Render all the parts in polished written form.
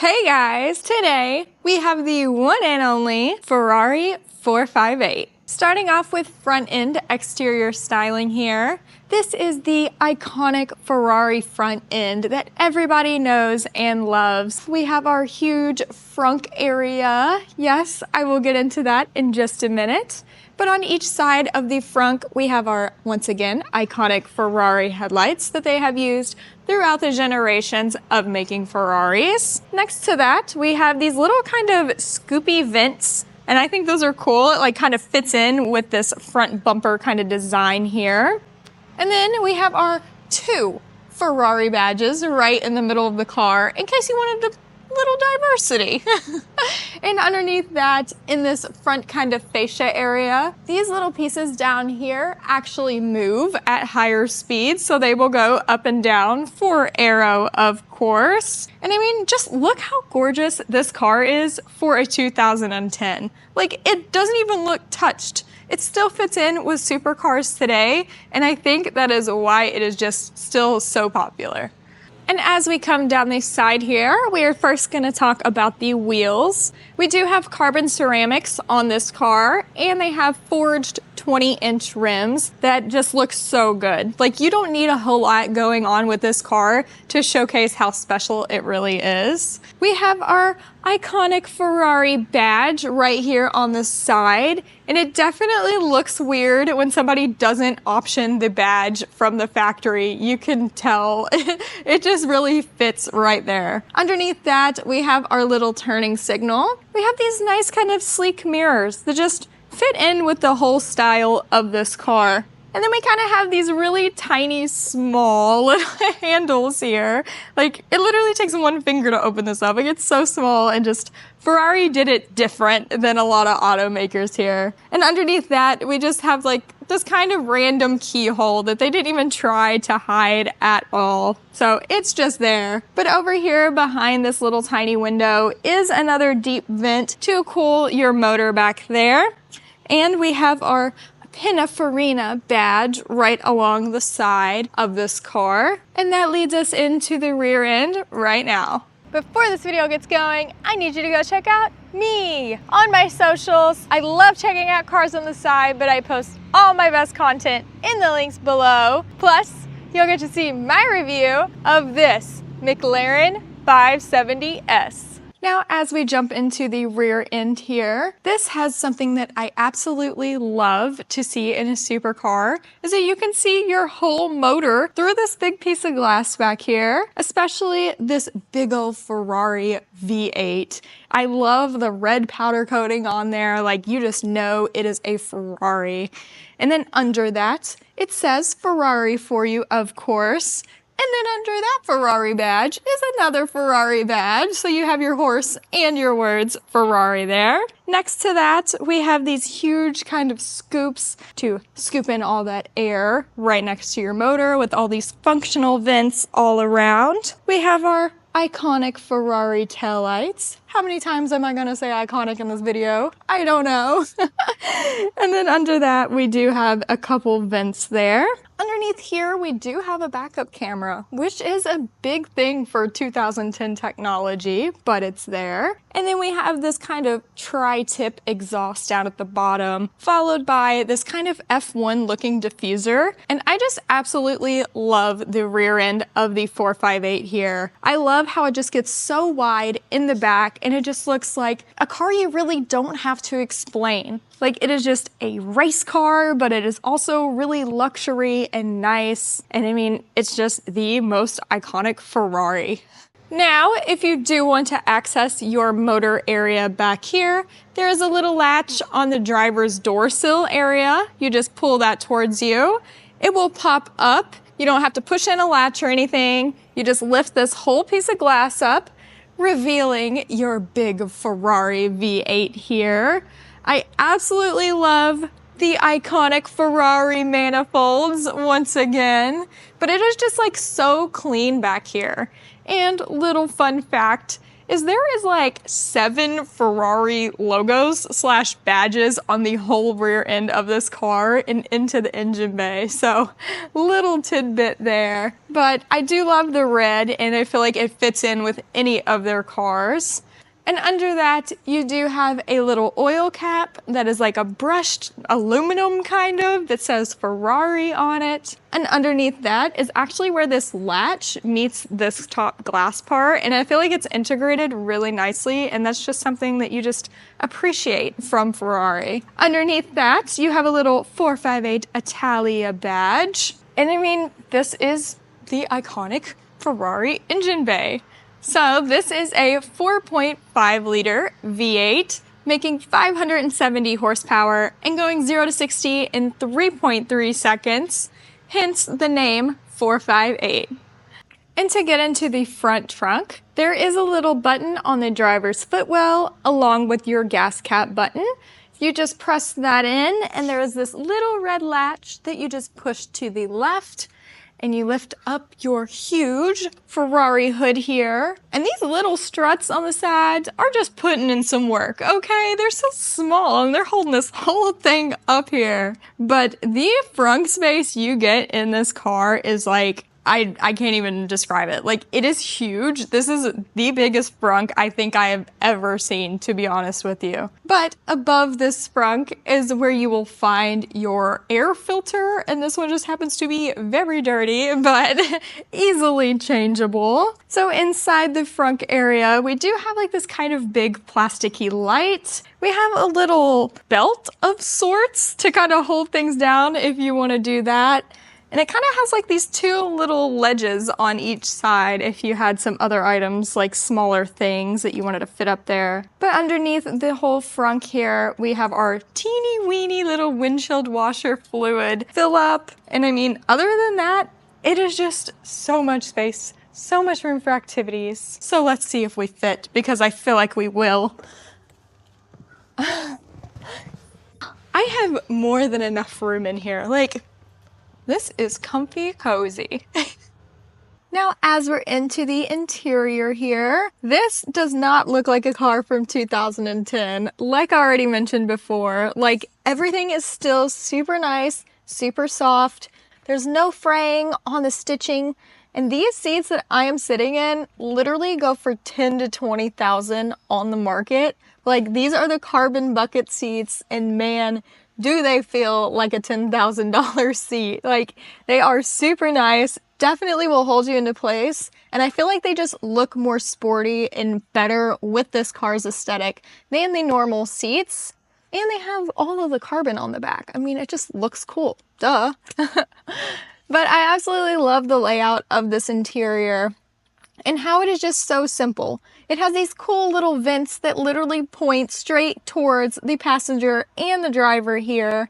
Hey guys, today we have the one and only Ferrari 458. Starting off with front end exterior styling here. This is the iconic Ferrari front end that everybody knows and loves. We have our huge frunk area. Yes, I will get into that in just a minute. But on each side of the frunk, we have our, once again, iconic Ferrari headlights that they have used throughout the generations of making Ferraris. Next to that, we have these little kind of scoopy vents, and I think those are cool. It like kind of fits in with this front bumper kind of design here. And then we have our two Ferrari badges right in the middle of the car in case you wanted a little diversity. And underneath that, in this front kind of fascia area, these little pieces down here actually move at higher speeds, so they will go up and down for aero, of course. And I mean, just look how gorgeous this car is for a 2010. Like, it doesn't even look touched. It still fits in with supercars today, and I think that is why it is just still so popular. And as we come down the side here, we are first going to talk about the wheels. We do have carbon ceramics on this car, and they have forged 20-inch rims that just look so good. Like, you don't need a whole lot going on with this car to showcase how special it really is. We have our iconic Ferrari badge right here on the side, and it definitely looks weird when somebody doesn't option the badge from the factory. You can tell it just really fits right there. Underneath that, we have our little turning signal. We have these nice kind of sleek mirrors that just fit in with the whole style of this car. And then we kind of have these really tiny, small little handles here. Like, it literally takes one finger to open this up. Like, it's so small, and just Ferrari did it different than a lot of automakers here. And underneath that, we just have like this kind of random keyhole that they didn't even try to hide at all. So it's just there. But over here behind this little tiny window is another deep vent to cool your motor back there. And we have our Pininfarina badge right along the side of this car. And that leads us into the rear end right now. Before this video gets going, I need you to go check out me on my socials. I love checking out cars on the side, but I post all my best content in the links below. Plus, you'll get to see my review of this McLaren 570S. Now, as we jump into the rear end here, this has something that I absolutely love to see in a supercar, is that you can see your whole motor through this big piece of glass back here, especially this big old Ferrari V8. I love the red powder coating on there, like you just know it is a Ferrari. And then under that, it says Ferrari for you, of course. And then under that Ferrari badge is another Ferrari badge. So you have your horse and your words Ferrari there. Next to that, we have these huge kind of scoops to scoop in all that air right next to your motor with all these functional vents all around. We have our iconic Ferrari taillights. How many times am I gonna say iconic in this video? I don't know. And then under that, we do have a couple vents there. Underneath here, we do have a backup camera, which is a big thing for 2010 technology, but it's there. And then we have this kind of tri-tip exhaust down at the bottom, followed by this kind of F1 looking diffuser. And I just absolutely love the rear end of the 458 here. I love how it just gets so wide in the back, and it just looks like a car you really don't have to explain. Like, it is just a race car, but it is also really luxury and nice. And I mean, it's just the most iconic Ferrari. Now, if you do want to access your motor area back here, there is a little latch on the driver's door sill area. You just pull that towards you. It will pop up. You don't have to push in a latch or anything. You just lift this whole piece of glass up, revealing your big Ferrari V8 here. I absolutely love the iconic Ferrari manifolds once again, but it is just like so clean back here. And little fun fact is there is like 7 Ferrari logos slash badges on the whole rear end of this car and into the engine bay. So little tidbit there. But I do love the red and I feel like it fits in with any of their cars. And under that, you do have a little oil cap that is like a brushed aluminum kind of that says Ferrari on it. And underneath that is actually where this latch meets this top glass part. And I feel like it's integrated really nicely. And that's just something that you just appreciate from Ferrari. Underneath that, you have a little 458 Italia badge. And I mean, this is the iconic Ferrari engine bay. So this is a 4.5 liter V8 making 570 horsepower and going 0 to 60 in 3.3 seconds, hence the name 458. And to get into the front trunk, there is a little button on the driver's footwell along with your gas cap button. You just press that in and there is this little red latch that you just push to the left. And you lift up your huge Ferrari hood here. And these little struts on the sides are just putting in some work, okay? They're so small and they're holding this whole thing up here. But the frunk space you get in this car is like, I can't even describe it. Like, it is huge. This is the biggest frunk I think I have ever seen, to be honest with you. But above this frunk is where you will find your air filter. And this one just happens to be very dirty, but easily changeable. So inside the frunk area, we do have like this kind of big plasticky light. We have a little belt of sorts to kind of hold things down if you want to do that. And it kind of has like these 2 little ledges on each side if you had some other items like smaller things that you wanted to fit up there. But underneath the whole frunk here, we have our teeny weeny little windshield washer fluid fill up. And I mean, other than that, it is just so much space, so much room for activities. So let's see if we fit, because I feel like we will. I have more than enough room in here. Like, this is comfy cozy. Now, as we're into the interior here, this does not look like a car from 2010. Like I already mentioned before, like everything is still super nice, super soft. There's no fraying on the stitching. And these seats that I am sitting in literally go for 10 to 20,000 on the market. Like, these are the carbon bucket seats, and man, do they feel like a $10,000 seat. Like, they are super nice, definitely will hold you into place, and I feel like they just look more sporty and better with this car's aesthetic than the normal seats. And they have all of the carbon on the back. I mean, it just looks cool, duh. But I absolutely love the layout of this interior and how it is just so simple. It has these cool little vents that literally point straight towards the passenger and the driver here.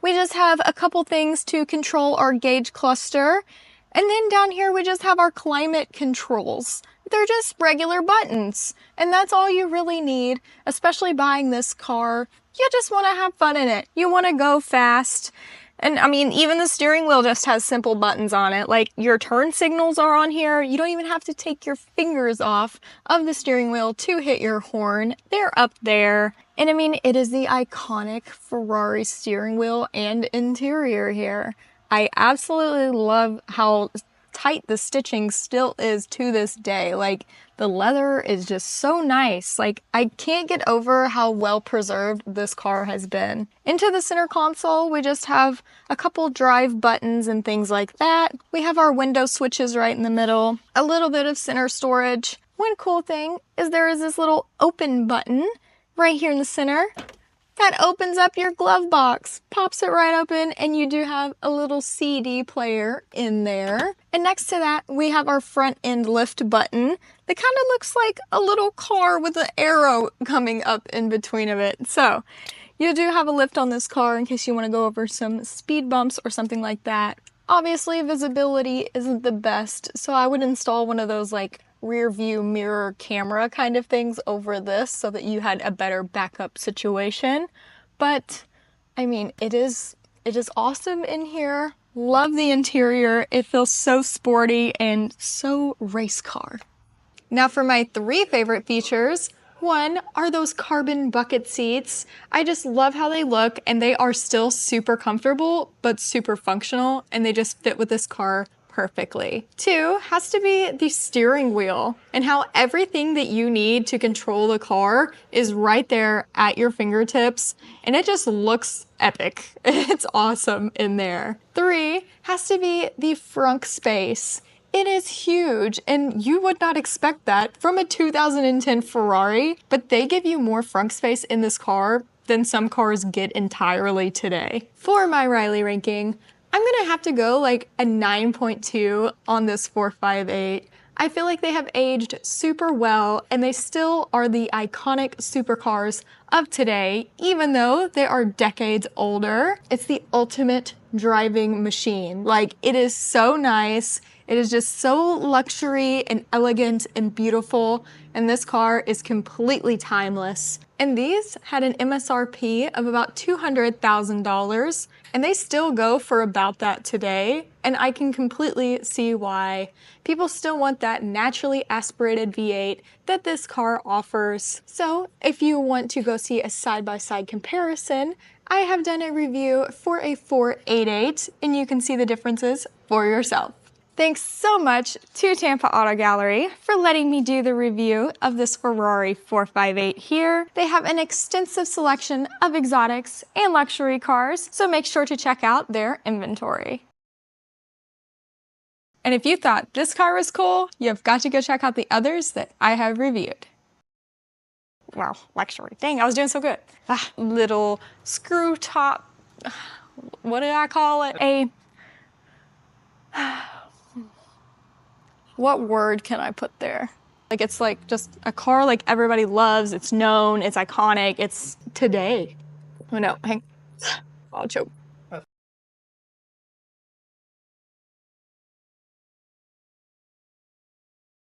We just have a couple things to control our gauge cluster. And then down here we just have our climate controls. They're just regular buttons. And that's all you really need, especially buying this car. You just want to have fun in it. You want to go fast. And I mean, even the steering wheel just has simple buttons on it. Like, your turn signals are on here. You don't even have to take your fingers off of the steering wheel to hit your horn. They're up there. And I mean, it is the iconic Ferrari steering wheel and interior here. I absolutely love how tight the stitching still is to this day. Like, the leather is just so nice. Like, I can't get over how well preserved this car has been. Into the center console, we just have a couple drive buttons and things like that. We have our window switches right in the middle, a little bit of center storage. One cool thing is there is this little open button right here in the center that opens up your glove box, pops it right open, and you do have a little CD player in there. And next to that, we have our front end lift button that kind of looks like a little car with an arrow coming up in between of it. So you do have a lift on this car in case you want to go over some speed bumps or something like that. Obviously, visibility isn't the best, so I would install one of those like rear view mirror camera kind of things over this so that you had a better backup situation. But I mean, it is awesome in here. Love the interior. It feels so sporty and so race car. Now for my 3 favorite features. One are those carbon bucket seats. I just love how they look, and they are still super comfortable, but super functional, and they just fit with this car perfectly. 2 has to be the steering wheel, and how everything that you need to control the car is right there at your fingertips, and it just looks epic. It's awesome in there. 3 has to be the frunk space. It is huge, and you would not expect that from a 2010 Ferrari, but they give you more frunk space in this car than some cars get entirely today. For my Riley ranking, I'm gonna have to go like a 9.2 on this 458. I feel like they have aged super well, and they still are the iconic supercars of today, even though they are decades older. It's the ultimate driving machine. Like, it is so nice. It is just so luxury and elegant and beautiful, and this car is completely timeless. And these had an MSRP of about $200,000, and they still go for about that today. And I can completely see why. People still want that naturally aspirated V8 that this car offers. So if you want to go see a side-by-side comparison, I have done a review for a 488, and you can see the differences for yourself. Thanks so much to Tampa Auto Gallery for letting me do the review of this Ferrari 458 here. They have an extensive selection of exotics and luxury cars, so make sure to check out their inventory. And if you thought this car was cool, you've got to go check out the others that I have reviewed. Wow, luxury. Dang, I was doing so good. Little screw top, what did I call it? What word can I put there? Like, it's like just a car like everybody loves, it's known, it's iconic, it's today. Oh no, hang, I'll choke.